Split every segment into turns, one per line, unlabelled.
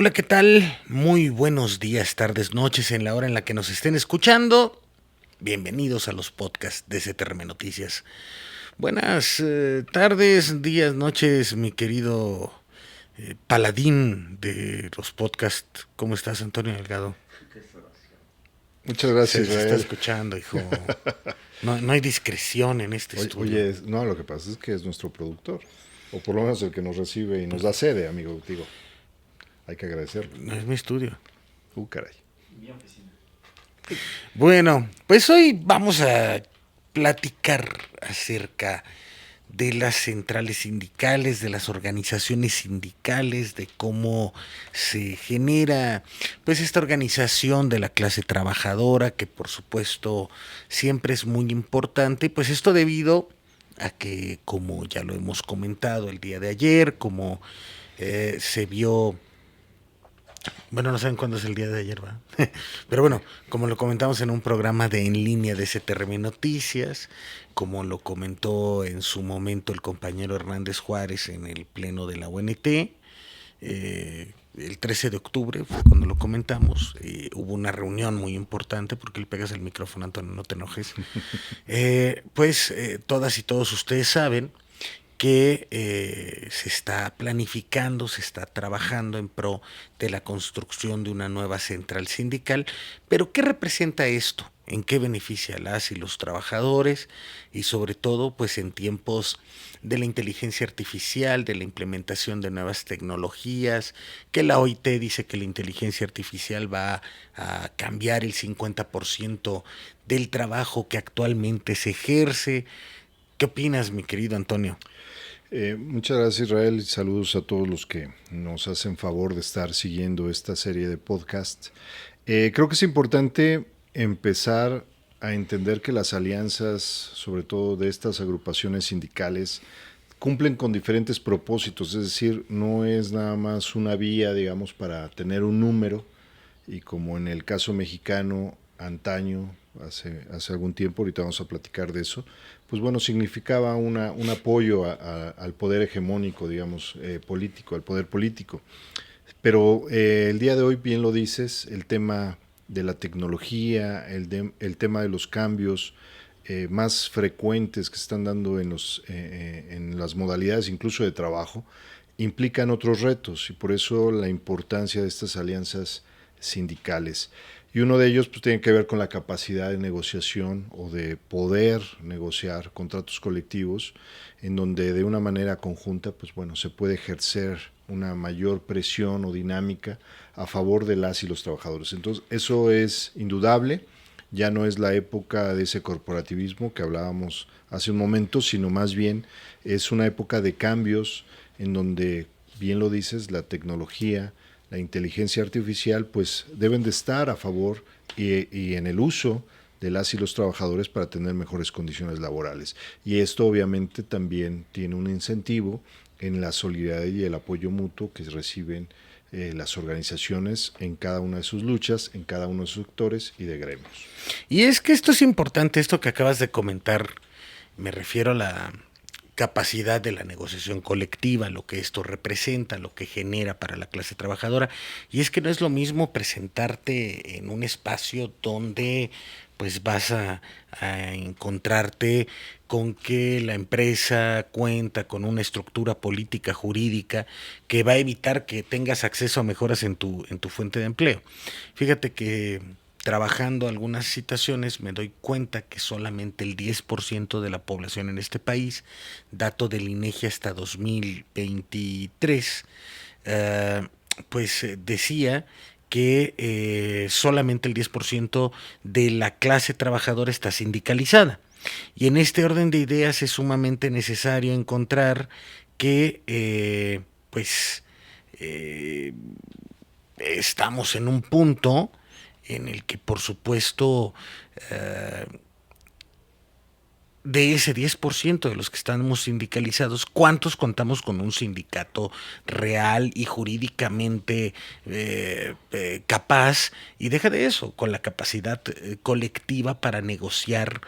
Hola, ¿qué tal? Muy buenos días, tardes, noches, en la hora en la que nos estén escuchando. Bienvenidos a los podcasts de CTRM Noticias. Buenas tardes, días, noches, mi querido paladín de los podcasts. ¿Cómo estás, Antonio Delgado?
Muchas gracias,
Se está
Israel.
escuchando, hijo. No hay discreción en este
Oye,
estudio.
no, lo que pasa es que es nuestro productor, o por lo menos el que nos recibe y nos da sede, amigo, digo, hay que agradecerlo.
No es mi estudio.
Caray.
Bueno, pues hoy vamos a platicar acerca de las centrales sindicales, de las organizaciones sindicales, de cómo se genera pues esta organización de la clase trabajadora, que por supuesto siempre es muy importante, pues esto debido a que, como ya lo hemos comentado el día de ayer, como se vio, bueno, no saben cuándo es el día de ayer, ¿va? Pero bueno, como lo comentamos en un programa de en línea de CTRM Noticias, como lo comentó en su momento el compañero Hernández Juárez en el pleno de la UNT, el 13 de octubre fue cuando lo comentamos, hubo una reunión muy importante, porque le pegas el micrófono, Antonio, no te enojes. Todas y todos ustedes saben que se está planificando, se está trabajando en pro de la construcción de una nueva central sindical. Pero ¿qué representa esto? ¿En qué beneficia a las y los trabajadores? Y sobre todo, pues en tiempos de la inteligencia artificial, de la implementación de nuevas tecnologías, que la OIT dice que la inteligencia artificial va a cambiar el 50% del trabajo que actualmente se ejerce. ¿Qué opinas, mi querido Antonio?
Muchas gracias, Israel, y saludos a todos los que nos hacen favor de estar siguiendo esta serie de podcasts. Creo que es importante empezar a entender que las alianzas, sobre todo de estas agrupaciones sindicales, cumplen con diferentes propósitos, es decir, no es nada más una vía, digamos, para tener un número, y como en el caso mexicano, antaño, hace algún tiempo, ahorita vamos a platicar de eso, pues bueno, significaba un apoyo al poder hegemónico, digamos, político, al poder político. Pero el día de hoy, bien lo dices, el tema de la tecnología, el tema de los cambios más frecuentes que se están dando en las modalidades incluso de trabajo, implican otros retos, y por eso la importancia de estas alianzas sindicales. Y uno de ellos pues, tiene que ver con la capacidad de negociación o de poder negociar contratos colectivos, en donde de una manera conjunta pues, bueno, se puede ejercer una mayor presión o dinámica a favor de las y los trabajadores. Entonces, eso es indudable. Ya no es la época de ese corporativismo que hablábamos hace un momento, sino más bien es una época de cambios en donde, bien lo dices, la tecnología, la inteligencia artificial, pues deben de estar a favor y en el uso de las y los trabajadores para tener mejores condiciones laborales. Y esto obviamente también tiene un incentivo en la solidaridad y el apoyo mutuo que reciben las organizaciones en cada una de sus luchas, en cada uno de sus sectores y de gremios.
Y es que esto es importante, esto que acabas de comentar, me refiero a la capacidad de la negociación colectiva, lo que esto representa, lo que genera para la clase trabajadora. Y es que no es lo mismo presentarte en un espacio donde pues vas a encontrarte con que la empresa cuenta con una estructura política jurídica que va a evitar que tengas acceso a mejoras en tu fuente de empleo. Fíjate que trabajando algunas situaciones me doy cuenta que solamente el 10% de la población en este país, dato del INEGI hasta 2023, decía que solamente el 10% de la clase trabajadora está sindicalizada. Y en este orden de ideas es sumamente necesario encontrar que pues eh, estamos en un punto en el que por supuesto eh, de ese 10% de los que estamos sindicalizados, ¿cuántos contamos con un sindicato real y jurídicamente capaz? Y deja de eso, con la capacidad colectiva para negociar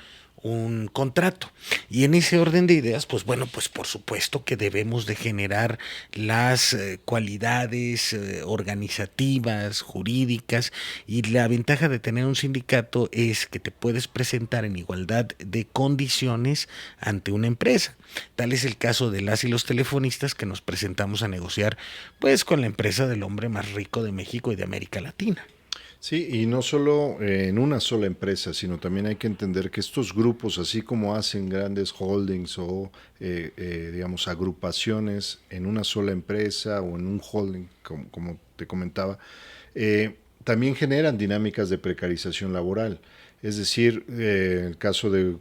un contrato. Y en ese orden de ideas, pues bueno, pues por supuesto que debemos de generar las cualidades organizativas, jurídicas, y la ventaja de tener un sindicato es que te puedes presentar en igualdad de condiciones ante una empresa. Tal es el caso de las y los telefonistas que nos presentamos a negociar pues con la empresa del hombre más rico de México y de América Latina.
Sí, y no solo en una sola empresa, sino también hay que entender que estos grupos, así como hacen grandes holdings o, digamos, agrupaciones en una sola empresa o en un holding, como te comentaba, también generan dinámicas de precarización laboral. Es decir, el caso de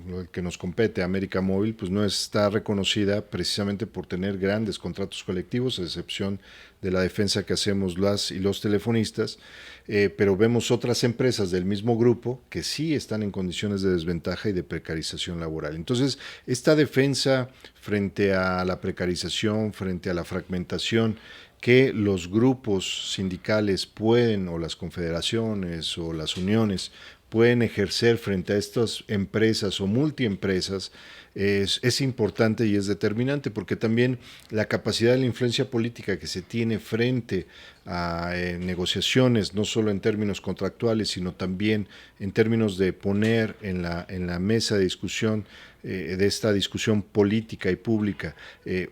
el que nos compete, América Móvil, pues no está reconocida precisamente por tener grandes contratos colectivos, a excepción de la defensa que hacemos las y los telefonistas, pero vemos otras empresas del mismo grupo que sí están en condiciones de desventaja y de precarización laboral. Entonces, esta defensa frente a la precarización, frente a la fragmentación, que los grupos sindicales pueden, o las confederaciones o las uniones, pueden ejercer frente a estas empresas o multiempresas es importante y es determinante, porque también la capacidad de la influencia política que se tiene frente a negociaciones, no solo en términos contractuales, sino también en términos de poner en la mesa de discusión de esta discusión política y pública,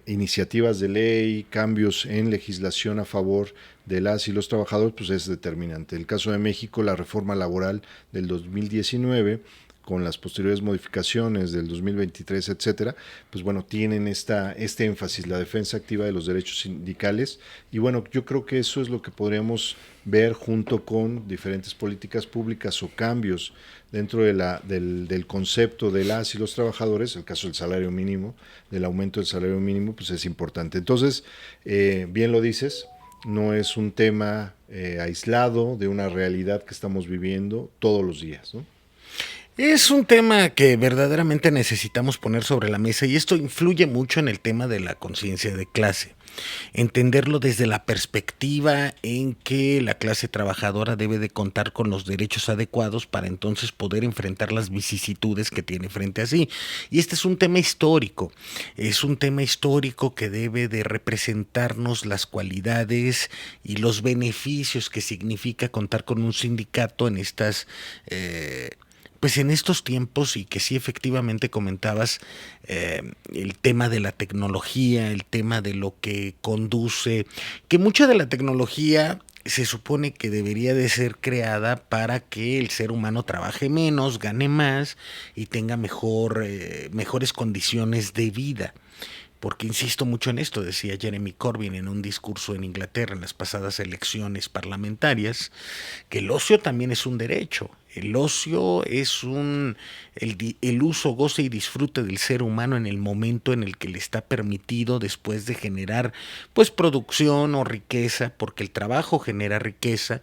iniciativas de ley, cambios en legislación a favor de las y los trabajadores, pues es determinante. En el caso de México, la reforma laboral del 2019, con las posteriores modificaciones del 2023, etcétera, pues bueno, tienen este énfasis, la defensa activa de los derechos sindicales, y bueno, yo creo que eso es lo que podríamos ver junto con diferentes políticas públicas o cambios dentro del concepto de las y los trabajadores. El caso del salario mínimo, del aumento del salario mínimo, pues es importante. Entonces, bien lo dices, no es un tema aislado de una realidad que estamos viviendo todos los días, ¿no?
Es un tema que verdaderamente necesitamos poner sobre la mesa y esto influye mucho en el tema de la conciencia de clase. Entenderlo desde la perspectiva en que la clase trabajadora debe de contar con los derechos adecuados para entonces poder enfrentar las vicisitudes que tiene frente a sí. Y este es un tema histórico que debe de representarnos las cualidades y los beneficios que significa contar con un sindicato en estas pues en estos tiempos, y que sí efectivamente comentabas el tema de la tecnología, el tema de lo que conduce, que mucha de la tecnología se supone que debería de ser creada para que el ser humano trabaje menos, gane más y tenga mejores condiciones de vida. Porque insisto mucho en esto, decía Jeremy Corbyn en un discurso en Inglaterra en las pasadas elecciones parlamentarias, que el ocio también es un derecho. El ocio es el uso, goce y disfrute del ser humano en el momento en el que le está permitido después de generar pues producción o riqueza, porque el trabajo genera riqueza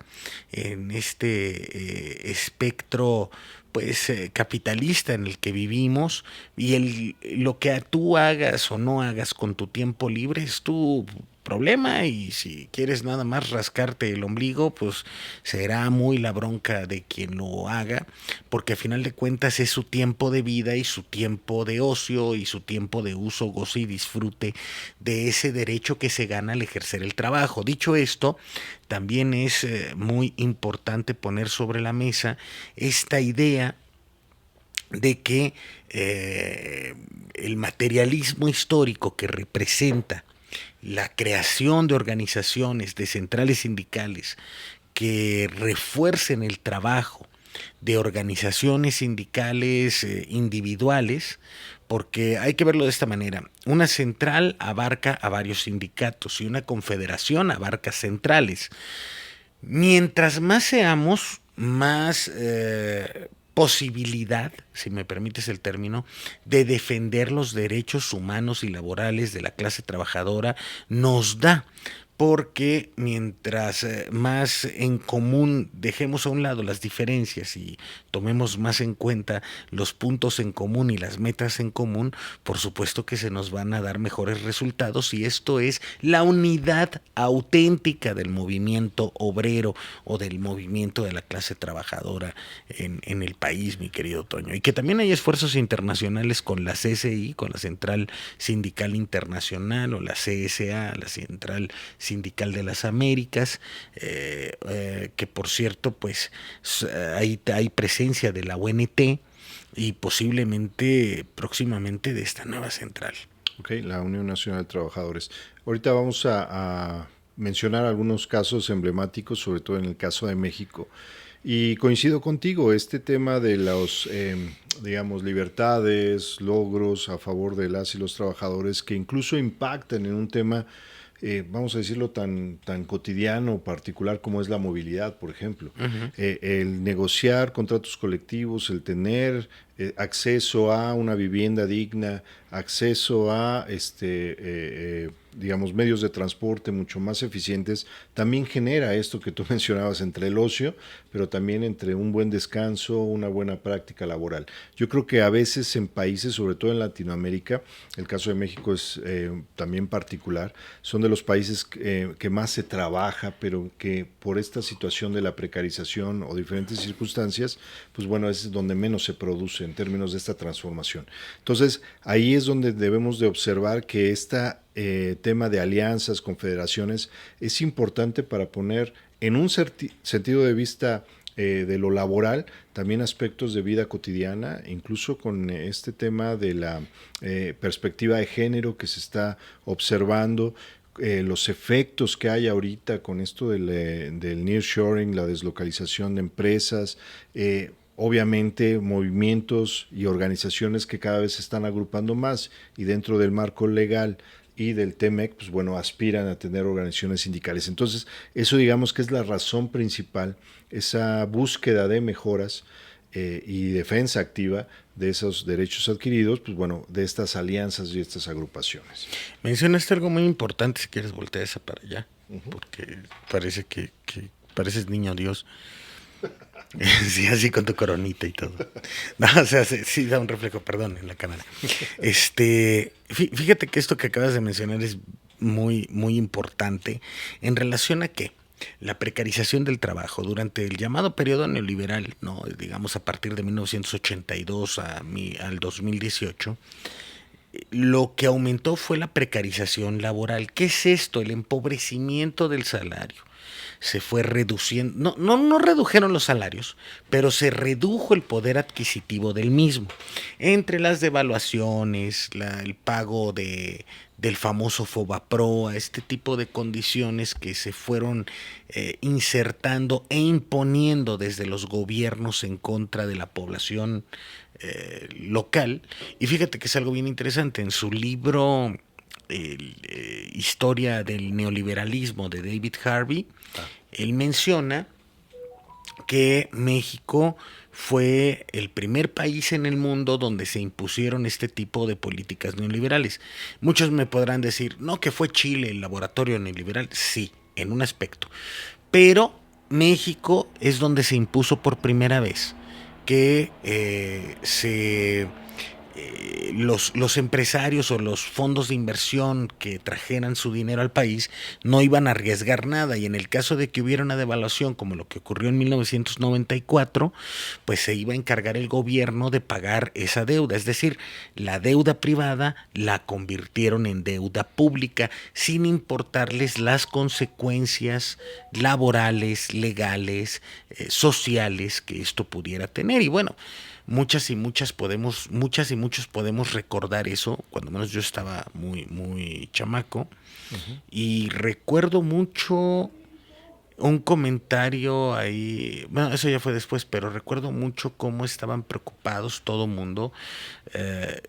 en este espectro pues capitalista en el que vivimos, y lo que tú hagas o no hagas con tu tiempo libre es tu problema, y si quieres nada más rascarte el ombligo, pues será muy la bronca de quien lo haga, porque a final de cuentas es su tiempo de vida y su tiempo de ocio y su tiempo de uso, goce y disfrute de ese derecho que se gana al ejercer el trabajo. Dicho esto, también es muy importante poner sobre la mesa esta idea de que el materialismo histórico que representa la creación de organizaciones, de centrales sindicales que refuercen el trabajo, de organizaciones sindicales individuales, porque hay que verlo de esta manera: una central abarca a varios sindicatos y una confederación abarca centrales. Mientras más seamos, más posibilidad, si me permites el término, de defender los derechos humanos y laborales de la clase trabajadora nos da. porque mientras más en común dejemos a un lado las diferencias y tomemos más en cuenta los puntos en común y las metas en común, por supuesto que se nos van a dar mejores resultados, y esto es la unidad auténtica del movimiento obrero o del movimiento de la clase trabajadora en el país, mi querido Toño. Y que también hay esfuerzos internacionales con la CSI, con la Central Sindical Internacional, o la CSA, la Central Sindical de las Américas, que por cierto, pues hay presencia de la UNT y posiblemente próximamente de esta nueva central.
Ok, la Unión Nacional de Trabajadores. Ahorita vamos a mencionar algunos casos emblemáticos, sobre todo en el caso de México. Y coincido contigo, este tema de los, digamos, libertades, logros a favor de las y los trabajadores, que incluso impactan en un tema, vamos a decirlo, tan cotidiano, particular como es la movilidad, por ejemplo. El negociar contratos colectivos, el tener acceso a una vivienda digna, acceso a digamos, medios de transporte mucho más eficientes, también genera esto que tú mencionabas entre el ocio, pero también entre un buen descanso, una buena práctica laboral. Yo creo que a veces en países, sobre todo en Latinoamérica, el caso de México es también particular, son de los países que más se trabaja, pero que por esta situación de la precarización o diferentes circunstancias, pues bueno, es donde menos se produce en términos de esta transformación. Entonces, ahí es donde debemos de observar que tema de alianzas, confederaciones, es importante para poner en un sentido de vista de lo laboral, también aspectos de vida cotidiana, incluso con este tema de la perspectiva de género que se está observando, los efectos que hay ahorita con esto del nearshoring, la deslocalización de empresas, obviamente movimientos y organizaciones que cada vez se están agrupando más, y dentro del marco legal y del TEMEC, pues bueno, aspiran a tener organizaciones sindicales. Entonces, eso digamos que es la razón principal, esa búsqueda de mejoras y defensa activa de esos derechos adquiridos, pues bueno, de estas alianzas y estas agrupaciones.
Mencionaste algo muy importante, si quieres voltea esa para allá, porque parece que pareces niño Dios. Sí, así con tu coronita y todo. No, o sea, sí da un reflejo, perdón, en la cámara. Fíjate que esto que acabas de mencionar es muy, muy importante en relación a que la precarización del trabajo durante el llamado periodo neoliberal, no, digamos a partir de 1982 al 2018, lo que aumentó fue la precarización laboral. ¿Qué es esto? El empobrecimiento del salario. Se fue reduciendo, no redujeron los salarios, pero se redujo el poder adquisitivo del mismo. Entre las devaluaciones, el pago del famoso Fobaproa, este tipo de condiciones que se fueron insertando e imponiendo desde los gobiernos en contra de la población local. Y fíjate que es algo bien interesante. En su libro Historia del Neoliberalismo de David Harvey, él menciona que México fue el primer país en el mundo donde se impusieron este tipo de políticas neoliberales. Muchos me podrán decir, no, que fue Chile el laboratorio neoliberal. Sí, en un aspecto. Pero México es donde se impuso por primera vez que los empresarios o los fondos de inversión que trajeran su dinero al país no iban a arriesgar nada, y en el caso de que hubiera una devaluación como lo que ocurrió en 1994, pues se iba a encargar el gobierno de pagar esa deuda. Es decir, la deuda privada la convirtieron en deuda pública sin importarles las consecuencias laborales, legales, sociales que esto pudiera tener. Y bueno, muchas y muchos podemos recordar eso, cuando menos yo estaba muy, muy chamaco. Y recuerdo mucho un comentario ahí, bueno, eso ya fue después, pero recuerdo mucho cómo estaban preocupados todo mundo.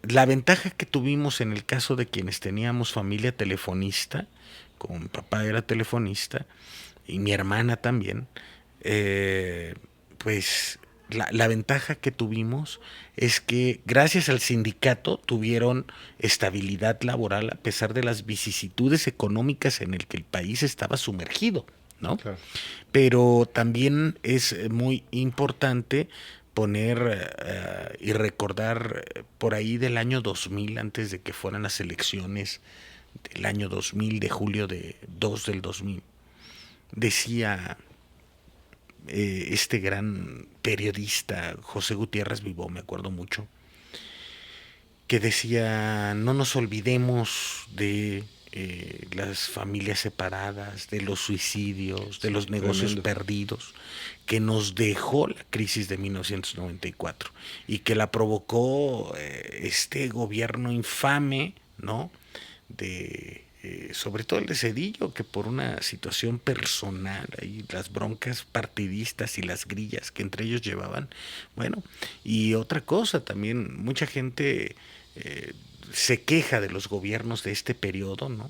La ventaja que tuvimos en el caso de quienes teníamos familia telefonista, como mi papá era telefonista y mi hermana también, pues la ventaja que tuvimos es que gracias al sindicato tuvieron estabilidad laboral a pesar de las vicisitudes económicas en el que el país estaba sumergido, ¿no?
Claro.
Pero también es muy importante poner y recordar por ahí del año 2000, antes de que fueran las elecciones del año 2000, de julio de 2 del 2000, decía este gran periodista José Gutiérrez Vivó, me acuerdo mucho, que decía: no nos olvidemos de las familias separadas, de los suicidios, de
Sí,
los negocios
tremendo.
perdidos que nos dejó la crisis de 1994 y que la provocó este gobierno infame, ¿no? De sobre todo el de Cedillo, que por una situación personal, ahí las broncas partidistas y las grillas que entre ellos llevaban, bueno, y otra cosa también, mucha gente eh, se queja de los gobiernos de este periodo, ¿no?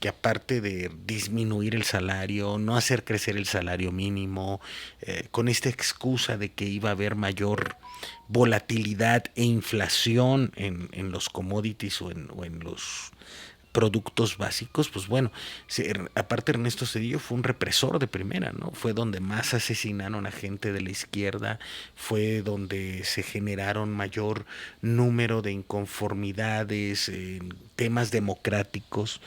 Que aparte de disminuir el salario, no hacer crecer el salario mínimo, con esta excusa de que iba a haber mayor volatilidad e inflación en los commodities o en los productos básicos, pues bueno, aparte Ernesto Cedillo fue un represor de primera, ¿no? Fue donde más asesinaron a gente de la izquierda, fue donde se generaron mayor número de inconformidades en temas democráticos.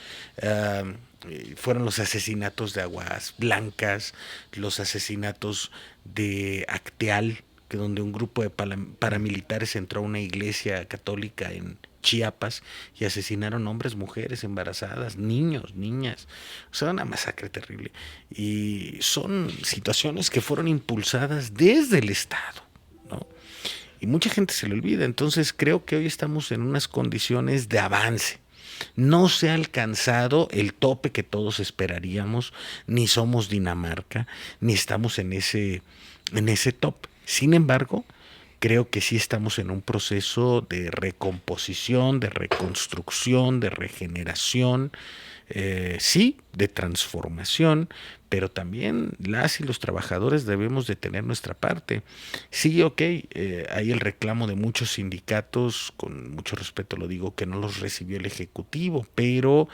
Fueron los asesinatos de Aguas Blancas, los asesinatos de Acteal, que donde un grupo de paramilitares entró a una iglesia católica en Chiapas y asesinaron hombres, mujeres, embarazadas, niños, niñas. O sea, una masacre terrible. Y son situaciones que fueron impulsadas desde el Estado, ¿no? Y mucha gente se le olvida. Entonces creo que hoy estamos en unas condiciones de avance. No se ha alcanzado el tope que todos esperaríamos, ni somos Dinamarca, ni estamos en ese top. Sin embargo, creo que sí estamos en un proceso de recomposición, de reconstrucción, de regeneración, sí, de transformación, pero también las y los trabajadores debemos de tener nuestra parte. Sí, ok, hay el reclamo de muchos sindicatos, con mucho respeto lo digo, que no los recibió el Ejecutivo, pero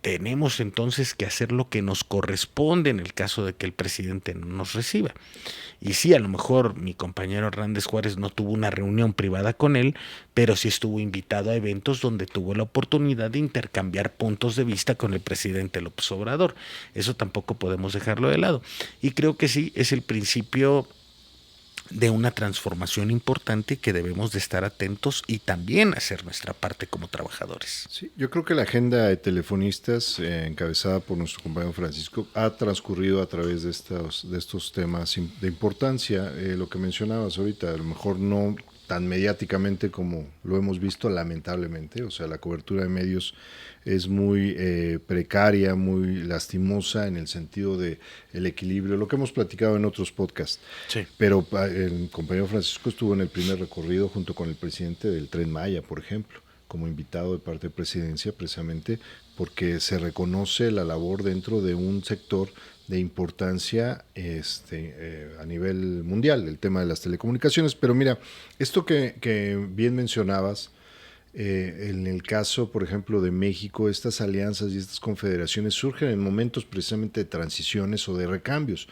tenemos entonces que hacer lo que nos corresponde en el caso de que el presidente no nos reciba. Y sí, a lo mejor mi compañero Hernández Juárez no tuvo una reunión privada con él, pero sí estuvo invitado a eventos donde tuvo la oportunidad de intercambiar puntos de vista con el presidente López Obrador. Eso tampoco podemos dejarlo de lado. Y creo que sí, es el principio de una transformación importante que debemos de estar atentos y también hacer nuestra parte como trabajadores.
Sí, yo creo que la agenda de telefonistas, encabezada por nuestro compañero Francisco, ha transcurrido a través de estos temas de importancia. Lo que mencionabas ahorita, a lo mejor no tan mediáticamente como lo hemos visto, lamentablemente. O sea, la cobertura de medios es muy precaria, muy lastimosa en el sentido de el equilibrio, lo que hemos platicado en otros podcasts.
Sí.
Pero el compañero Francisco estuvo en el primer recorrido junto con el presidente del Tren Maya, por ejemplo, como invitado de parte de presidencia, precisamente porque se reconoce la labor dentro de un sector de importancia a nivel mundial, el tema de las telecomunicaciones. Pero mira, esto que bien mencionabas, en el caso, por ejemplo, de México, estas alianzas y estas confederaciones surgen en momentos precisamente de transiciones o de recambios.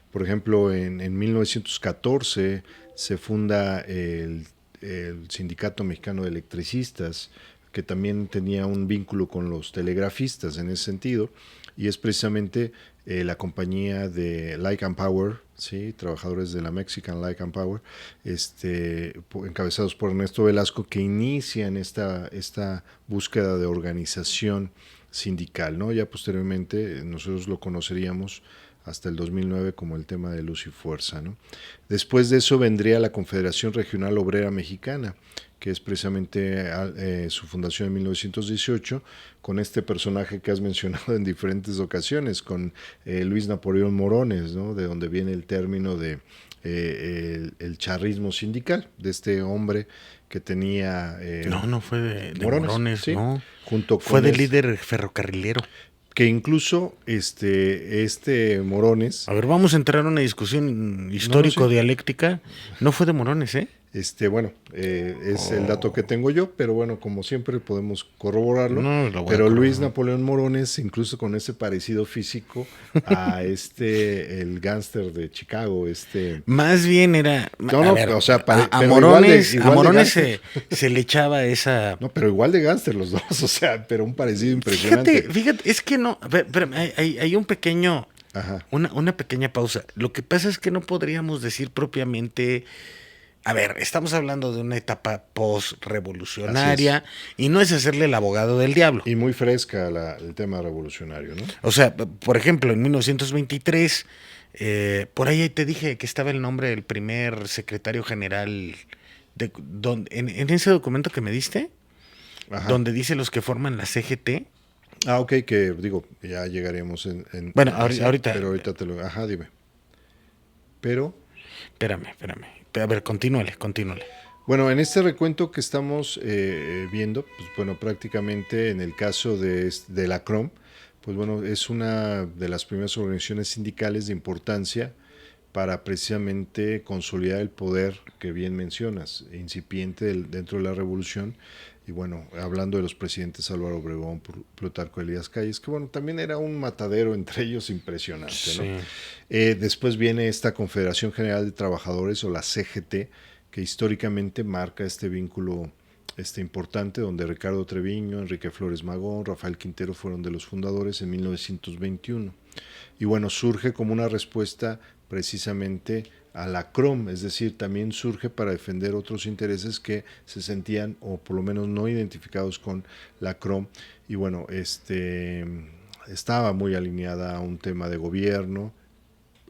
Por ejemplo, en 1914 se funda el Sindicato Mexicano de Electricistas, que también tenía un vínculo con los telegrafistas en ese sentido, y es precisamente la compañía de Light and Power, ¿sí? Trabajadores de la Mexican Light and Power, encabezados por Ernesto Velasco, que inician esta búsqueda de organización sindical, ¿no? Ya posteriormente nosotros lo conoceríamos hasta el 2009 como el tema de Luz y Fuerza, ¿no? Después de eso vendría la Confederación Regional Obrera Mexicana, que es precisamente su fundación en 1918, con este personaje que has mencionado en diferentes ocasiones, con Luis Napoleón Morones, ¿no? De donde viene el término de el charrismo sindical, de este hombre que tenía...
No fue de
Morones,
Morones,
sí,
no.
junto
Fue
con...
de líder ferrocarrilero.
que incluso Morones,
A ver, vamos a entrar en una discusión
no, sí.
histórico-dialéctica. No fue de Morones, ¿eh?
Bueno, es el dato que tengo yo, pero bueno, como siempre podemos corroborarlo.
No lo voy a
Pero Luis
corroborar.
Napoleón Morones, incluso con ese parecido físico a el gángster de Chicago,
Más bien era,
No,
a
no,
ver,
o sea,
a
pero igual
Morones, a
de
Morones
gángster.
se le echaba esa.
No, pero igual de gángster los dos, o sea, pero un parecido
Fíjate,
impresionante.
fíjate, es que no, a ver, espérame, hay un pequeño,
Ajá,
una pequeña pausa. Lo que pasa es que no podríamos decir propiamente, a ver, estamos hablando de una etapa
así es.
post-revolucionaria y no es hacerle el abogado del diablo.
Y muy fresca el tema revolucionario, ¿no?
O sea, por ejemplo, en 1923, por ahí te dije que estaba el nombre del primer secretario general en ese documento que me diste,
Ajá.
donde dice los que forman la CGT.
Ah, ok, que digo, ya llegaremos
Bueno,
hacia,
ahorita,
pero ahorita ajá, dime. Pero,
espérame. A ver, continúale.
bueno, en este recuento que estamos viendo, pues bueno, prácticamente en el caso de la CROM, pues bueno, es una de las primeras organizaciones sindicales de importancia para precisamente consolidar el poder que bien mencionas, incipiente dentro de la revolución. Y bueno, hablando de los presidentes Álvaro Obregón, Plutarco Elías Calles, que bueno, también era un matadero entre ellos impresionante, ¿no?
Sí.
Después viene esta Confederación General de Trabajadores o la CGT, que históricamente marca este vínculo importante, donde Ricardo Treviño, Enrique Flores Magón, Rafael Quintero fueron de los fundadores en 1921. Y bueno, surge como una respuesta precisamente a la CROM, es decir, también surge para defender otros intereses que se sentían o por lo menos no identificados con la CROM. Y bueno, estaba muy alineada a un tema de gobierno,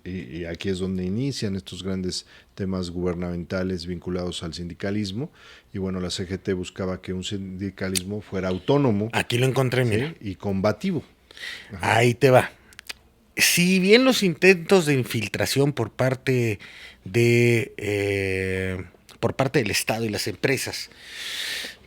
y aquí es donde inician estos grandes temas gubernamentales vinculados al sindicalismo. Y bueno, la CGT buscaba que un sindicalismo fuera autónomo,
Aquí lo encontré, mira.
¿sí? Y combativo. Ajá.
Ahí te va. Si bien los intentos de infiltración por parte del Estado y las empresas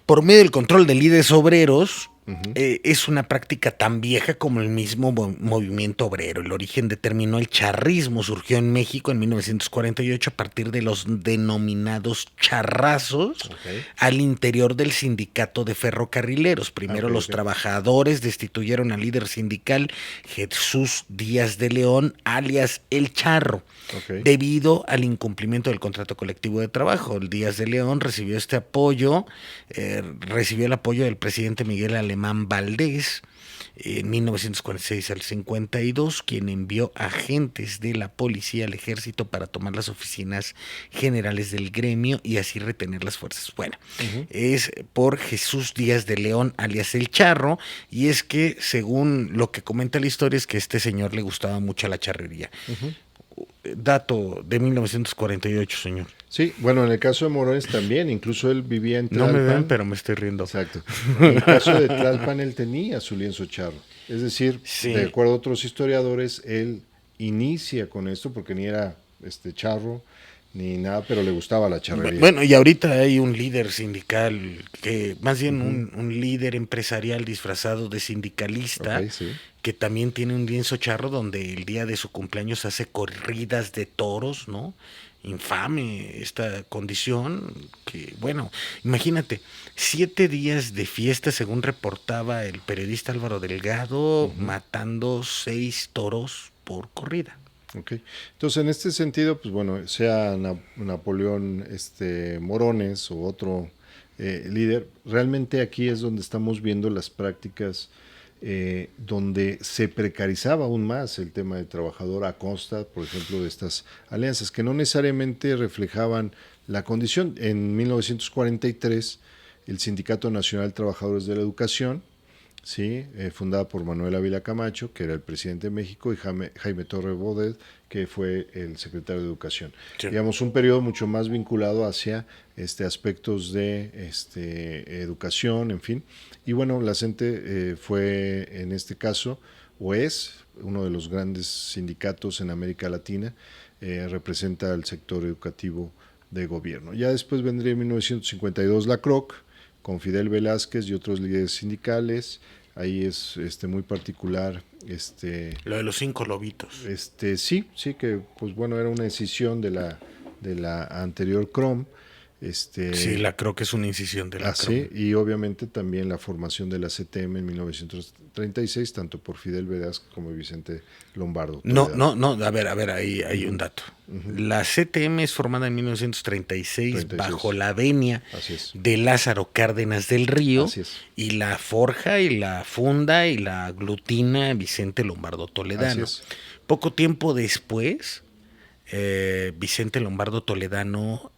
por medio del control de líderes obreros,
Uh-huh.
es una práctica tan vieja como el mismo movimiento obrero. El origen determinó el charrismo, surgió en México en 1948 a partir de los denominados charrazos
Okay.
al interior del sindicato de ferrocarrileros. Primero
Okay,
los
okay.
trabajadores destituyeron al líder sindical Jesús Díaz de León, alias El Charro,
Okay.
debido al incumplimiento del contrato colectivo de trabajo. El Díaz de León recibió este apoyo, recibió el apoyo del presidente Miguel Alemán Valdés en 1946 al 52, quien envió agentes de la policía al ejército para tomar las oficinas generales del gremio y así retener las fuerzas. Bueno,
Uh-huh.
es por Jesús Díaz de León, alias El Charro, y es que según lo que comenta la historia es que a este señor le gustaba mucho la charrería.
Uh-huh.
Dato de 1948, señor.
Sí, bueno, en el caso de Morones también, incluso él vivía en
No me ven,
Tlalpan.
pero me estoy riendo.
Exacto. En el caso de Tlalpan, él tenía su lienzo charro. Es decir, de
Sí.
acuerdo a otros historiadores, él inicia con esto porque ni era charro ni nada, pero le gustaba la charrería.
Bueno, y ahorita hay un líder sindical, que más bien
Uh-huh.
un líder empresarial disfrazado de sindicalista,
Ok, sí.
que también tiene un lienzo charro donde el día de su cumpleaños hace corridas de toros, ¿no? Infame esta condición, que bueno, imagínate, 7 días de fiesta, según reportaba el periodista Álvaro Delgado,
Uh-huh.
matando 6 toros por corrida.
Ok. Entonces, en este sentido, pues bueno, sea Napoleón Morones o otro líder, realmente aquí es donde estamos viendo las prácticas donde se precarizaba aún más el tema del trabajador a costa, por ejemplo, de estas alianzas, que no necesariamente reflejaban la condición. En 1943, el Sindicato Nacional de Trabajadores de la Educación, sí, fundada por Manuel Ávila Camacho, que era el presidente de México, y Jaime Torre Bodet, que fue el secretario de Educación.
Sí.
Digamos, un periodo mucho más vinculado hacia aspectos de educación, en fin. Y bueno, la CENTE fue en este caso, o es, uno de los grandes sindicatos en América Latina, representa el sector educativo de gobierno. Ya después vendría en 1952 la CROC, con Fidel Velázquez y otros líderes sindicales, ahí es muy particular.
Lo de los 5 lobitos.
Sí, que pues bueno, era una decisión de la anterior Chrome.
Sí, creo que es una incisión de la
Así,
Chrome.
y obviamente también la formación de la CTM en 1936, tanto por Fidel Velázquez como Vicente Lombardo Toledano.
No, a ver, ahí hay un dato. La CTM es formada en 1936 bajo
36.
la venia
Así es.
de Lázaro Cárdenas del Río,
Así es.
y la forja y la funda y la aglutina Vicente Lombardo Toledano.
Así es.
Poco tiempo después, Vicente Lombardo Toledano,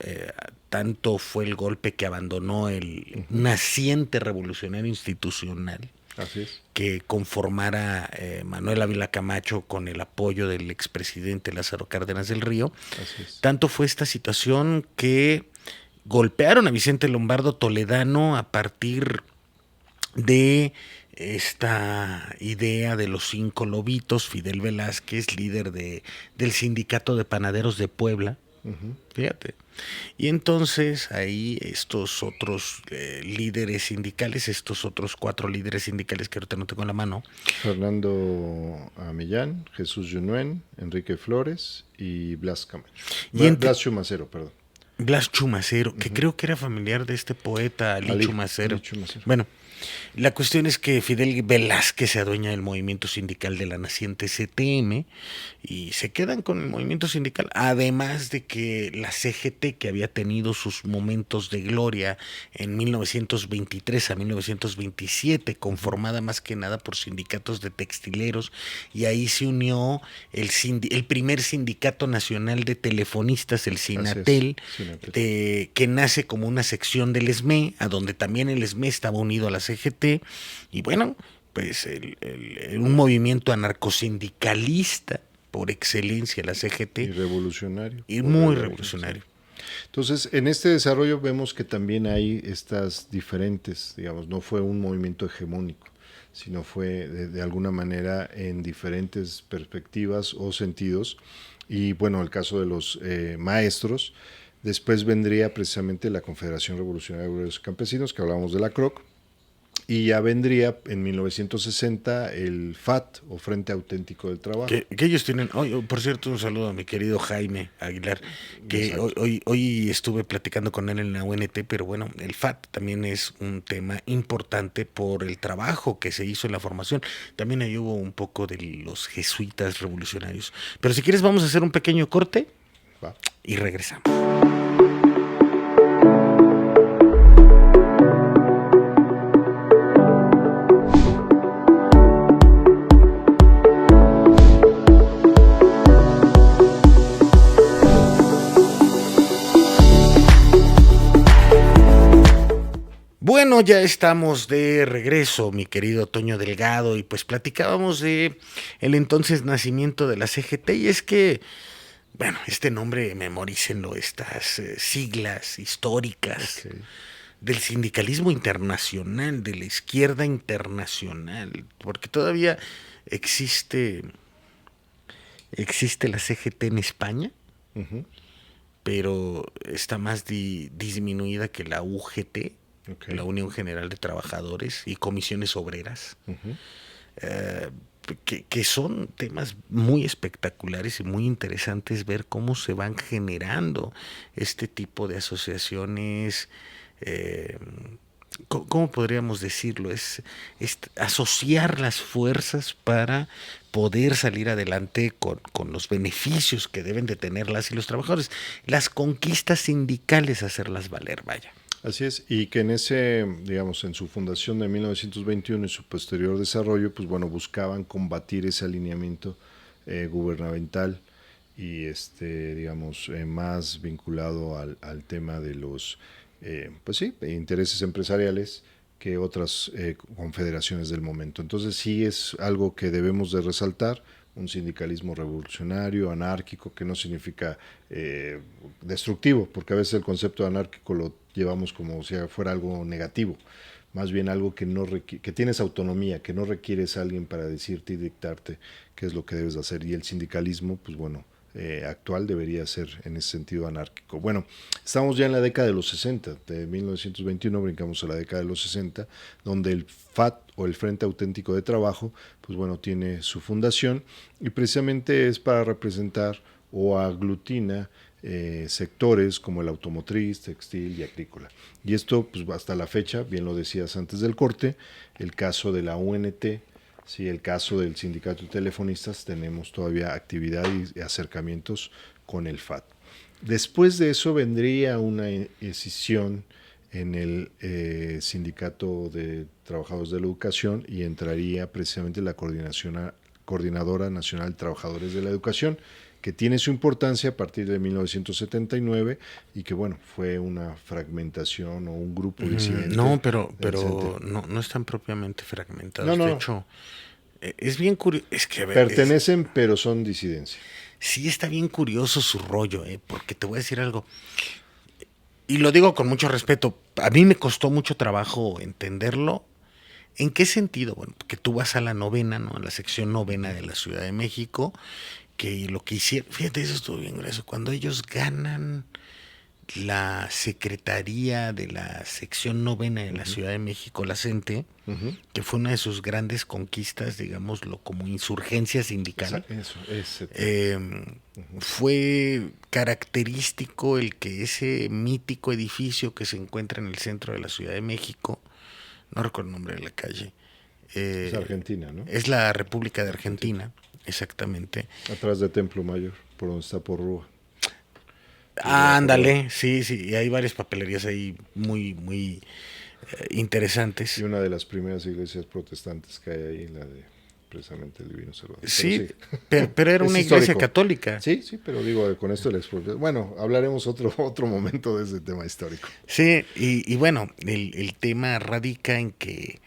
tanto fue el golpe que abandonó el naciente revolucionario institucional,
Así es.
que conformara Manuel Ávila Camacho con el apoyo del expresidente Lázaro Cárdenas del Río.
Así es.
Tanto fue esta situación que golpearon a Vicente Lombardo Toledano a partir de esta idea de los 5 lobitos. Fidel Velázquez, líder del Sindicato de Panaderos de Puebla, fíjate. Y entonces ahí estos otros líderes sindicales, estos otros 4 líderes sindicales que ahorita no tengo en la mano.
Fernando Amillán, Jesús Junuen, Enrique Flores y Blas Camacho.
Blas
Chumacero, perdón.
Blas Chumacero, que creo que era familiar de este poeta Ali Chumacero. Bueno, la cuestión es que Fidel Velázquez se adueña del movimiento sindical de la naciente CTM y se quedan con el movimiento sindical, además de que la CGT, que había tenido sus momentos de gloria en 1923 a 1927, conformada más que nada por sindicatos de textileros, y ahí se unió el primer sindicato nacional de telefonistas, el SINATEL, que nace como una sección del ESME, a donde también el ESME estaba unido a la CGT, y bueno, pues un movimiento anarcosindicalista por excelencia, la CGT.
Y revolucionario.
Y muy revolucionario.
Entonces, en este desarrollo vemos que también hay estas diferentes, digamos, no fue un movimiento hegemónico, sino fue de alguna manera en diferentes perspectivas o sentidos. Y bueno, el caso de los maestros. Después vendría precisamente la Confederación Revolucionaria de Obreros y Campesinos, que hablábamos de la CROC, y ya vendría en 1960 el FAT, o Frente Auténtico del Trabajo.
Que ellos tienen, por cierto, un saludo a mi querido Jaime Aguilar, que hoy estuve platicando con él en la UNT, pero bueno, el FAT también es un tema importante por el trabajo que se hizo en la formación. También ahí hubo un poco de los jesuitas revolucionarios. Pero si quieres vamos a hacer un pequeño corte y regresamos. Bueno, ya estamos de regreso, mi querido Toño Delgado, y pues platicábamos de el entonces nacimiento de la CGT, y es que, bueno, este nombre, memorícenlo, estas siglas históricas del sindicalismo internacional, de la izquierda internacional, porque todavía existe la CGT en España, pero está más disminuida que la UGT, la Unión General de Trabajadores, y comisiones obreras, que son temas muy espectaculares y muy interesantes ver cómo se van generando este tipo de asociaciones. ¿Cómo podríamos decirlo? Es asociar las fuerzas para poder salir adelante con los beneficios que deben de tener las y los trabajadores. Las conquistas sindicales, hacerlas valer, vaya.
Así es, y que en ese, digamos, en su fundación de 1921 y su posterior desarrollo, pues bueno, buscaban combatir ese alineamiento gubernamental y digamos, más vinculado al tema de los, pues sí, intereses empresariales que otras confederaciones del momento. Entonces sí es algo que debemos de resaltar, un sindicalismo revolucionario, anárquico, que no significa destructivo, porque a veces el concepto de anárquico lo llevamos como si fuera algo negativo, más bien algo que no que tienes autonomía, que no requieres a alguien para decirte y dictarte qué es lo que debes hacer. Y el sindicalismo, pues bueno, actual debería ser en ese sentido anárquico. Bueno, estamos ya en la década de los 60, de 1921 brincamos a la década de los 60, donde el FAT o el Frente Auténtico de Trabajo, pues bueno, tiene su fundación y precisamente es para representar o aglutina sectores como el automotriz, textil y agrícola. Y esto, pues hasta la fecha, bien lo decías antes del corte, el caso de la UNT, sí, el caso del sindicato de telefonistas, tenemos todavía actividad y acercamientos con el FAT. Después de eso vendría una escisión en el sindicato de trabajadores de la educación y entraría precisamente la Coordinadora Nacional de Trabajadores de la Educación, que tiene su importancia a partir de 1979 y que, bueno, fue una fragmentación o un grupo disidente.
No, pero no están propiamente fragmentados.
No.
De hecho, es bien curioso. Es que, a ver,
pertenecen, pero son disidencia.
Sí, está bien curioso su rollo, porque te voy a decir algo. Y lo digo con mucho respeto. A mí me costó mucho trabajo entenderlo. ¿En qué sentido? Bueno, que tú vas a la novena, ¿no? A la sección novena de la Ciudad de México, que lo que hicieron, fíjate, eso estuvo bien grueso, cuando ellos ganan la secretaría de la sección novena de la Ciudad de México, la CENTE, que fue una de sus grandes conquistas, digámoslo, como insurgencia sindical. Fue característico el que ese mítico edificio que se encuentra en el centro de la Ciudad de México, no recuerdo el nombre de la calle,
es Argentina, ¿no?
Es la República de Argentina, exactamente.
Atrás de Templo Mayor, por donde está Porrúa.
Ándale, sí, y hay varias papelerías ahí muy interesantes.
Y una de las primeras iglesias protestantes que hay ahí, la de precisamente el Divino Salvador.
Sí, pero era una iglesia católica.
Sí, pero digo, con esto bueno, hablaremos otro momento de ese tema histórico.
Sí, y bueno, el tema radica en que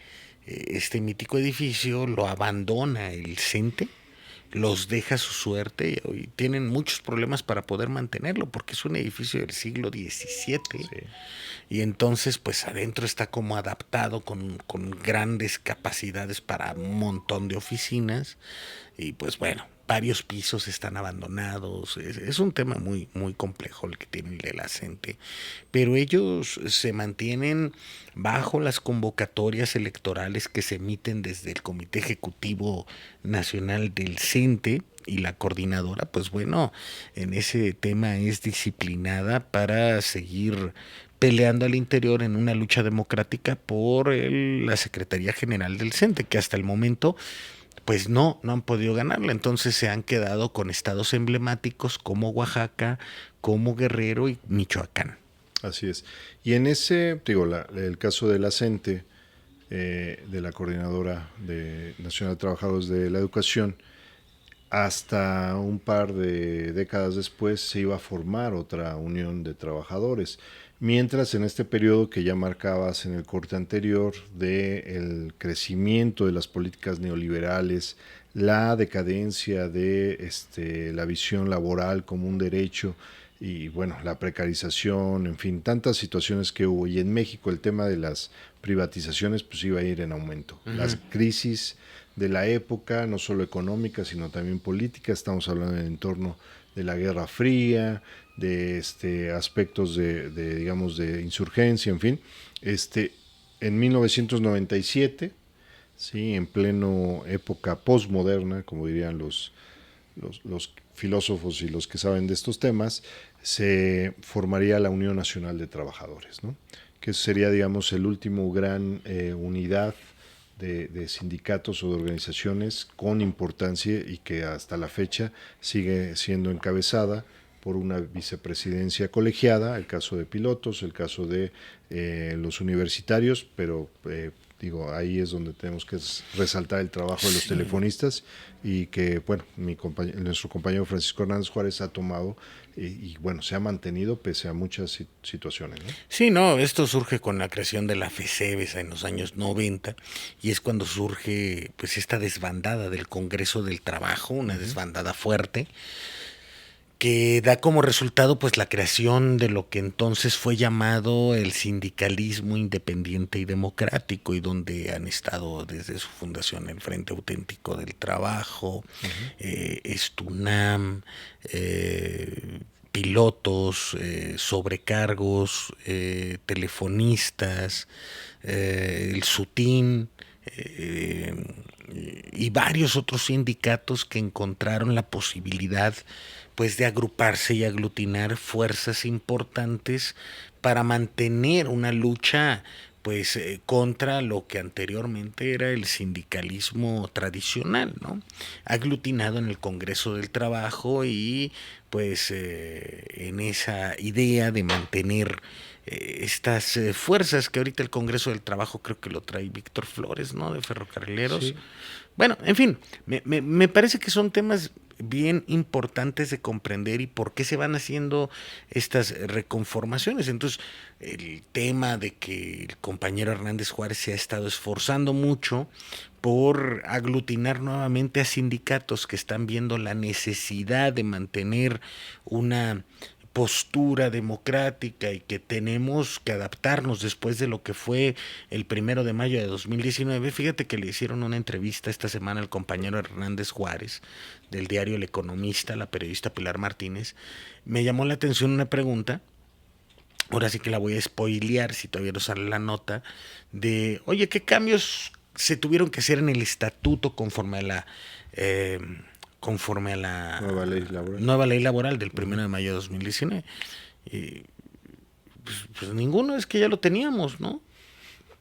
este mítico edificio lo abandona el CENTE, los deja a su suerte y tienen muchos problemas para poder mantenerlo porque es un edificio del siglo XVII. Sí. Y entonces pues adentro está como adaptado con grandes capacidades para un montón de oficinas y pues bueno, varios pisos están abandonados. Es un tema muy complejo el que tiene el de la CENTE, pero ellos se mantienen bajo las convocatorias electorales que se emiten desde el Comité Ejecutivo Nacional del CENTE, y la coordinadora, pues bueno, en ese tema es disciplinada para seguir peleando al interior en una lucha democrática por la Secretaría General del CENTE, que hasta el momento pues no han podido ganarla. Entonces se han quedado con estados emblemáticos como Oaxaca, como Guerrero y Michoacán.
Así es. Y en ese, el caso de la CENTE, de la Coordinadora Nacional de Trabajadores de la Educación, hasta un par de décadas después se iba a formar otra unión de trabajadores. Mientras en este periodo que ya marcabas en el corte anterior del crecimiento de las políticas neoliberales, la decadencia de la visión laboral como un derecho y bueno, la precarización, en fin, tantas situaciones que hubo. Y en México el tema de las privatizaciones pues iba a ir en aumento. Las crisis de la época, no solo económica, sino también política, estamos hablando del entorno de la Guerra Fría, de aspectos digamos, de insurgencia, en fin. En 1997, ¿sí? En pleno época postmoderna, como dirían los filósofos y los que saben de estos temas, se formaría la Unión Nacional de Trabajadores, ¿no? Que sería, digamos, el último gran unidad de sindicatos o de organizaciones con importancia y que hasta la fecha sigue siendo encabezada por una vicepresidencia colegiada, el caso de pilotos, el caso de los universitarios, pero ahí es donde tenemos que resaltar el trabajo de los telefonistas y que, bueno, nuestro compañero Francisco Hernández Juárez ha tomado y bueno, se ha mantenido pese a muchas situaciones, ¿no?
Sí, no, esto surge con la creación de la FECEBES en los años 90 y es cuando surge pues esta desbandada del Congreso del Trabajo, una desbandada fuerte, que da como resultado pues la creación de lo que entonces fue llamado el sindicalismo independiente y democrático, y donde han estado desde su fundación el Frente Auténtico del Trabajo, Estunam, pilotos, sobrecargos, telefonistas, el SUTIN, eh, y varios otros sindicatos que encontraron la posibilidad pues de agruparse y aglutinar fuerzas importantes para mantener una lucha pues contra lo que anteriormente era el sindicalismo tradicional, ¿no? Aglutinado en el Congreso del Trabajo y pues en esa idea de mantener estas fuerzas que ahorita el Congreso del Trabajo creo que lo trae Víctor Flores, ¿no? De Ferrocarrileros.
Sí.
Bueno, en fin, me parece que son temas bien importantes de comprender y por qué se van haciendo estas reconformaciones. Entonces, el tema de que el compañero Hernández Juárez se ha estado esforzando mucho por aglutinar nuevamente a sindicatos que están viendo la necesidad de mantener una postura democrática y que tenemos que adaptarnos después de lo que fue el 1 de mayo de 2019. Fíjate que le hicieron una entrevista esta semana al compañero Hernández Juárez del diario El Economista, la periodista Pilar Martínez. Me llamó la atención una pregunta, ahora sí que la voy a spoilear si todavía no sale la nota, de, oye, ¿qué cambios se tuvieron que hacer en el estatuto eh, conforme a la nueva ley laboral del 1 de mayo de 2019? Y, pues ninguno, es que ya lo teníamos, ¿no?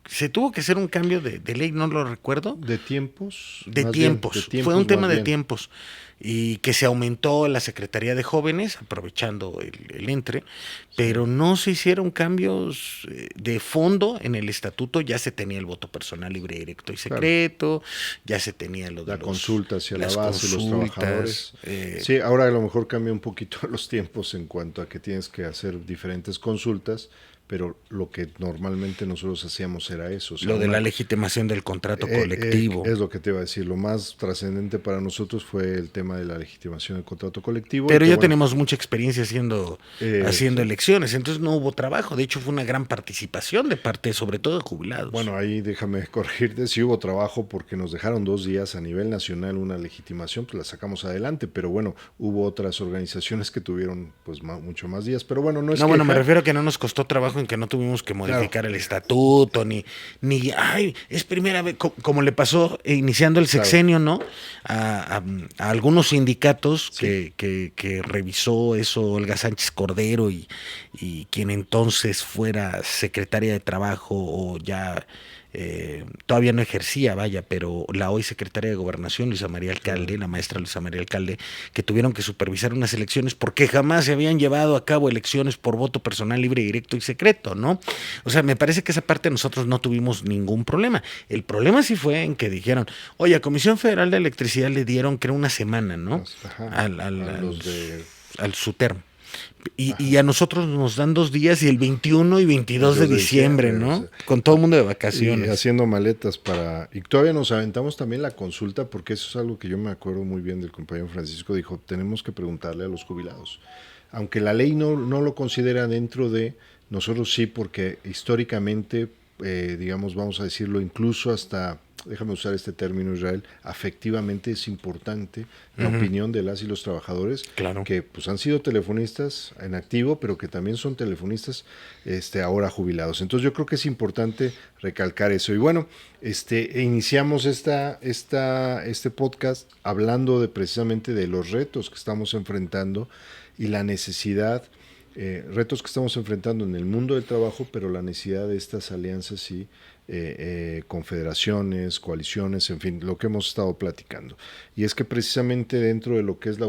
Se tuvo que hacer un cambio de ley, no lo recuerdo.
De tiempos.
De tiempos, fue un tema de tiempos. Y que se aumentó la Secretaría de Jóvenes, aprovechando el entre, pero no se hicieron cambios de fondo en el estatuto. Ya se tenía el voto personal libre, directo y secreto, claro. Ya se tenía lo de
la consulta hacia la base, los trabajadores.
Sí,
sí, ahora a lo mejor cambia un poquito los tiempos en cuanto a que tienes que hacer diferentes consultas, pero lo que normalmente nosotros hacíamos era eso. O sea,
lo de la legitimación del contrato colectivo.
Es lo que te iba a decir. Lo más trascendente para nosotros fue el tema de la legitimación del contrato colectivo.
Pero ya tenemos mucha experiencia haciendo elecciones, entonces no hubo trabajo. De hecho, fue una gran participación de parte, sobre todo, de jubilados.
Bueno, ahí déjame corregirte. Sí hubo trabajo porque nos dejaron 2 días a nivel nacional una legitimación, pues la sacamos adelante. Pero bueno, hubo otras organizaciones que tuvieron pues mucho más días. Pero bueno, no es
bueno, me refiero a que no nos costó trabajo en que no tuvimos que modificar el estatuto, ni, ay, es primera vez, como le pasó iniciando el sexenio, ¿no? A algunos sindicatos que revisó eso Olga Sánchez Cordero y quien entonces fuera secretaria de Trabajo o ya... todavía no ejercía, vaya, pero la hoy secretaria de Gobernación, Luisa María Alcalde, la maestra Luisa María Alcalde, que tuvieron que supervisar unas elecciones porque jamás se habían llevado a cabo elecciones por voto personal libre, directo y secreto, ¿no? O sea, me parece que esa parte nosotros no tuvimos ningún problema. El problema sí fue en que dijeron, oye, a Comisión Federal de Electricidad le dieron, creo, una semana, ¿no? Al SUTERM. Y a nosotros nos dan 2 días y el 21 y 22 de diciembre, ¿no? O sea, con todo el mundo de vacaciones.
Y haciendo maletas para... Y todavía nos aventamos también la consulta, porque eso es algo que yo me acuerdo muy bien del compañero Francisco, dijo, tenemos que preguntarle a los jubilados. Aunque la ley no lo considera dentro de, nosotros sí, porque históricamente, digamos, vamos a decirlo, incluso hasta... déjame usar este término, Israel, afectivamente es importante la opinión de las y los trabajadores,
claro,
que pues han sido telefonistas en activo, pero que también son telefonistas ahora jubilados. Entonces yo creo que es importante recalcar eso. Y bueno, iniciamos este podcast hablando precisamente de los retos que estamos enfrentando y la necesidad, retos que estamos enfrentando en el mundo del trabajo, pero la necesidad de estas alianzas y confederaciones, coaliciones, en fin, lo que hemos estado platicando. Y es que precisamente dentro de lo que es la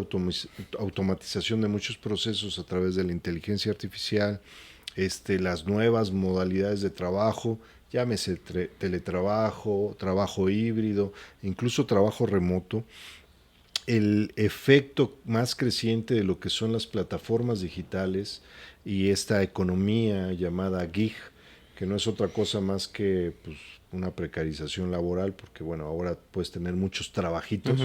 automatización de muchos procesos a través de la inteligencia artificial, las nuevas modalidades de trabajo, llámese teletrabajo, trabajo híbrido, incluso trabajo remoto, el efecto más creciente de lo que son las plataformas digitales y esta economía llamada gig, que no es otra cosa más que pues, una precarización laboral, porque bueno, ahora puedes tener muchos trabajitos.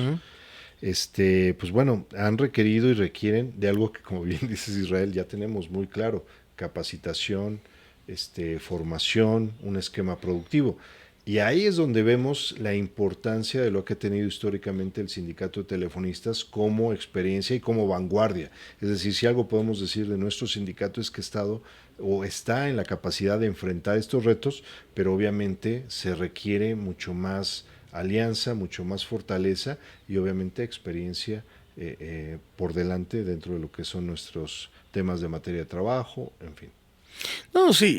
pues bueno, han requerido y requieren de algo que, como bien dices, Israel, ya tenemos muy claro: capacitación, formación, un esquema productivo. Y ahí es donde vemos la importancia de lo que ha tenido históricamente el sindicato de telefonistas como experiencia y como vanguardia. Es decir, si algo podemos decir de nuestro sindicato es que ha estado o está en la capacidad de enfrentar estos retos, pero obviamente se requiere mucho más alianza, mucho más fortaleza y obviamente experiencia por delante dentro de lo que son nuestros temas de materia de trabajo, en fin.
No, sí,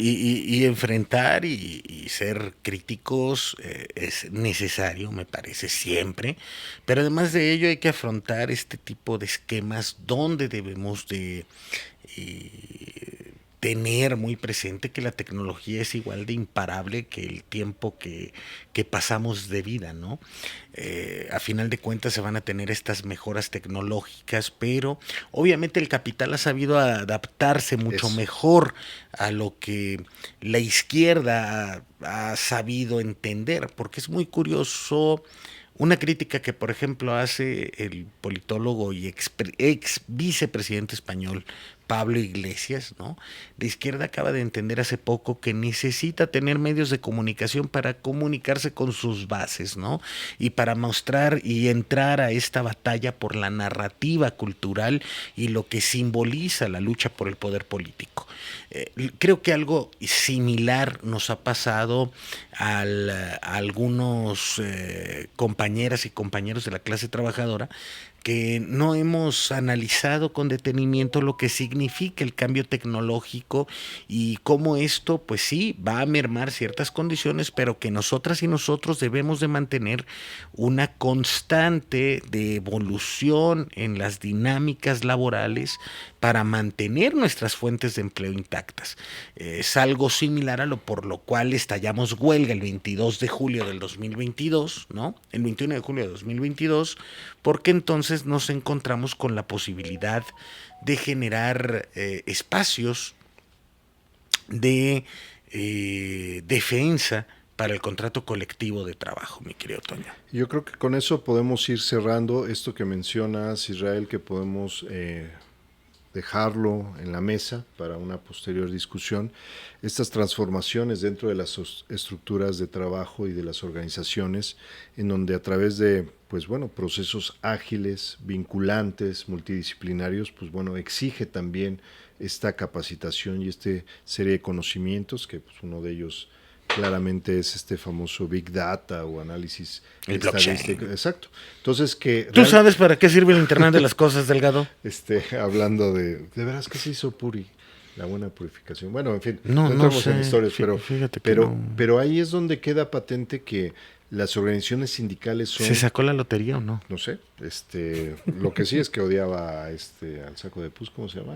y enfrentar y ser críticos es necesario, me parece, siempre, pero además de ello hay que afrontar este tipo de esquemas donde debemos de tener muy presente que la tecnología es igual de imparable que el tiempo que pasamos de vida, ¿no? A final de cuentas se van a tener estas mejoras tecnológicas, pero obviamente el capital ha sabido adaptarse mucho
Eso.
mejor a lo que la izquierda ha sabido entender, porque es muy curioso una crítica que, por ejemplo, hace el politólogo y ex vicepresidente español Pablo Iglesias, ¿no? La izquierda acaba de entender hace poco que necesita tener medios de comunicación para comunicarse con sus bases, ¿no? Y para mostrar y entrar a esta batalla por la narrativa cultural y lo que simboliza la lucha por el poder político. Creo que algo similar nos ha pasado a algunos compañeras y compañeros de la clase trabajadora que no hemos analizado con detenimiento lo que significa el cambio tecnológico y cómo esto, pues sí, va a mermar ciertas condiciones, pero que nosotras y nosotros debemos de mantener una constante de evolución en las dinámicas laborales para mantener nuestras fuentes de empleo intactas. Es algo similar a lo por lo cual estallamos huelga el 22 de julio del 2022, ¿no? El 21 de julio de 2022, porque entonces nos encontramos con la posibilidad de generar espacios de defensa para el contrato colectivo de trabajo, mi querido Toño.
Yo creo que con eso podemos ir cerrando esto que mencionas, Israel, que podemos dejarlo en la mesa para una posterior discusión. Estas transformaciones dentro de las estructuras de trabajo y de las organizaciones, en donde a través de, pues bueno, procesos ágiles, vinculantes, multidisciplinarios, pues bueno, exige también esta capacitación y esta serie de conocimientos, que pues uno de ellos claramente es este famoso Big Data o análisis
El
estadístico.
blockchain.
Exacto. Entonces, que
¿Tú sabes para qué sirve el Internet de las cosas, Delgado?
hablando de veras que se hizo Puri, la buena purificación. Bueno, en fin,
No,
no
no
entramos en
sé.
historias,
Fíjate que no.
pero ahí es donde queda patente que las organizaciones sindicales
¿Se
son,
sacó la lotería o no?
no sé, lo que sí es que odiaba al saco de pus, ¿cómo se llama?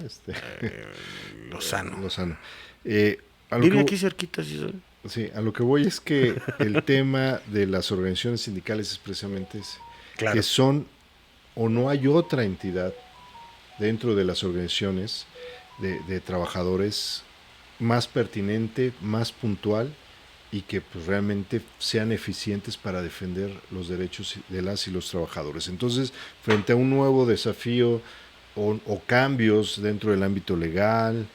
Lozano.
Lozano. A lo
Vive
que,
aquí cerquita, ¿sí sabes?
sí, a lo que voy es que el tema de las organizaciones sindicales es precisamente ese, que
Claro.
son o no hay otra entidad dentro de las organizaciones de trabajadores más pertinente, más puntual y que pues, realmente sean eficientes para defender los derechos de las y los trabajadores. Entonces, frente a un nuevo desafío o cambios dentro del ámbito legal,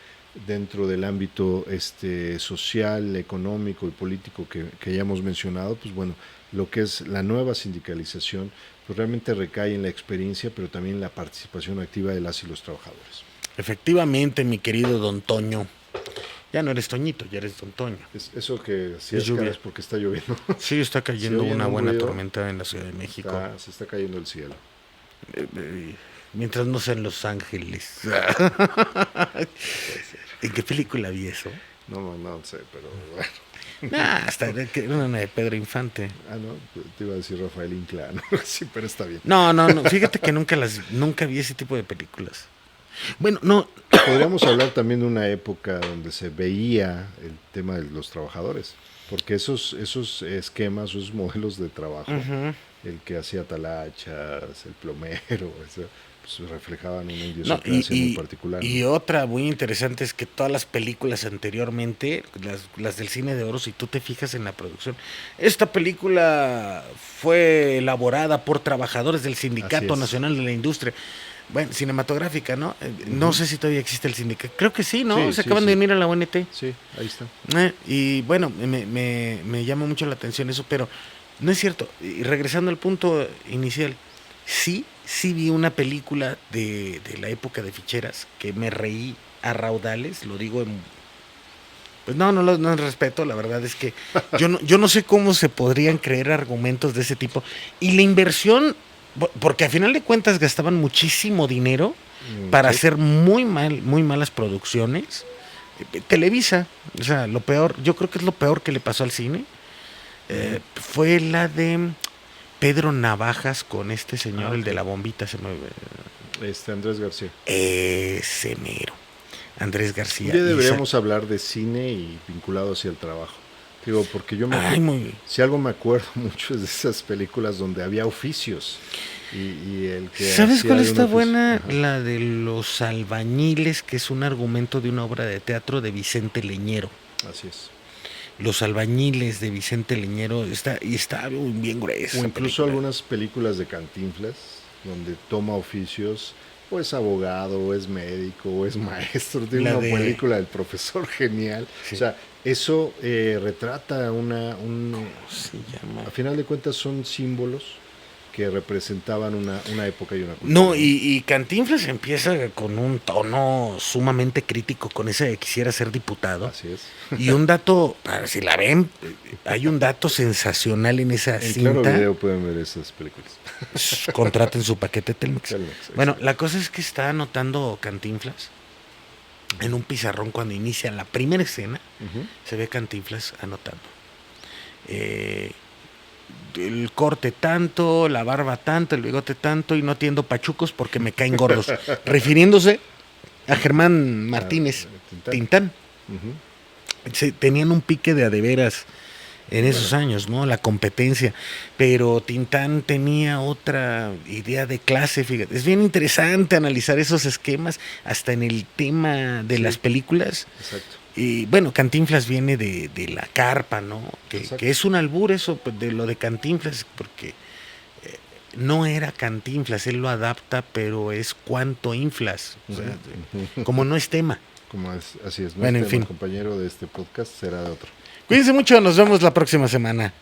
dentro del ámbito social, económico y político que ya hemos mencionado, pues bueno, lo que es la nueva sindicalización, pues realmente recae en la experiencia, pero también en la participación activa de las y los trabajadores.
Efectivamente, mi querido don Toño. Ya no eres Toñito, ya eres don Toño.
Eso que si
Es
es cara
lluvia.
es porque está lloviendo.
Sí, está
Si
cayendo
oyen
una
un
buena
ruido,
tormenta en la Ciudad de México.
se está cayendo el cielo.
Mientras no sea en Los Ángeles. ¿En qué película vi eso?
No sé, pero bueno.
Hasta era una de Pedro Infante.
Ah, no, te iba a decir Rafael Inclán. Sí, pero está bien.
No. Fíjate que nunca vi ese tipo de películas. Bueno, no.
Podríamos hablar también de una época donde se veía el tema de los trabajadores, porque esos esquemas, esos modelos de trabajo, el que hacía talachas, el plomero, eso, pues, reflejaban una
No,
idiosincrasia muy particular.
y
¿no?
otra muy interesante es que todas las películas anteriormente, las del cine de oro, si tú te fijas en la producción, esta película fue elaborada por trabajadores del
Así
Sindicato
es.
Nacional de la Industria, bueno, cinematográfica, ¿no? No
Ujú.
sé si todavía existe el sindicato, creo que sí, ¿no?
Sí,
Se
sí,
acaban de
sí.
unir a la ONT.
Sí, ahí está.
Y bueno, me llama mucho la atención eso, pero no es cierto. Y regresando al punto inicial, sí vi una película de la época de ficheras que me reí a raudales, lo digo en... Pues no respeto, la verdad es que yo no sé cómo se podrían creer argumentos de ese tipo. Y la inversión, porque a final de cuentas gastaban muchísimo dinero para
Sí.
hacer muy malas producciones. Televisa, o sea, lo peor, yo creo que es lo peor que le pasó al cine.
Ujú.
Fue la de Pedro Navajas con este señor,
Ah,
el de
ok.
la bombita,
Andrés García.
ese mero, Andrés
Un
García.
día deberíamos hablar de cine y vinculado hacia el trabajo. Digo, porque yo me
Ay,
acuerdo,
muy...
si algo me acuerdo mucho es de esas películas donde había oficios y el que
¿Sabes
hacía
cuál
de un
está
oficio.
buena?
Ajá,
La de Los Albañiles, que es un argumento de una obra de teatro de Vicente Leñero.
así es.
Los Albañiles de Vicente Leñero está bien gruesa
O
esa
incluso
película.
algunas películas de Cantinflas, donde toma oficios, o es abogado, o es médico, o es maestro. Tiene
La
una
de...
película del profesor genial. O
Sí,
sea, eso retrata
se llama...
a final de cuentas son símbolos que representaban una época y una
No,
cultura, ¿no?
y Cantinflas empieza con un tono sumamente crítico con ese de quisiera ser diputado.
Así es.
Y un dato, para si la ven, hay un dato sensacional en esa
En Claro
cinta.
Video pueden ver esas películas.
Contraten su paquete Telmex.
Telmex,
Bueno,
exacto.
la cosa es que está anotando Cantinflas en un pizarrón cuando inicia la primera escena.
Ujú.
Se ve Cantinflas anotando. Eh, el corte tanto, la barba tanto, el bigote tanto y no atiendo pachucos porque me caen gordos. Refiriéndose a Germán
Ah,
Martínez,
Tintán.
Tintán.
Ujú.
Tenían un pique de a de veras en esos
Bueno,
años, ¿no? La competencia. Pero Tintán tenía otra idea de clase, fíjate. Es bien interesante analizar esos esquemas hasta en el tema de las
sí,
películas.
exacto.
Y bueno, Cantinflas viene de la carpa, ¿no? Que
Exacto.
es un albur eso, pues, de lo de Cantinflas, porque no era Cantinflas, él lo adapta, pero es cuanto inflas. O sea,
Ujú, ujú.
como no es tema.
Así es, no es
Bueno, en
tema,
fin.
compañero de este podcast, será de otro.
Cuídense mucho, nos vemos la próxima semana.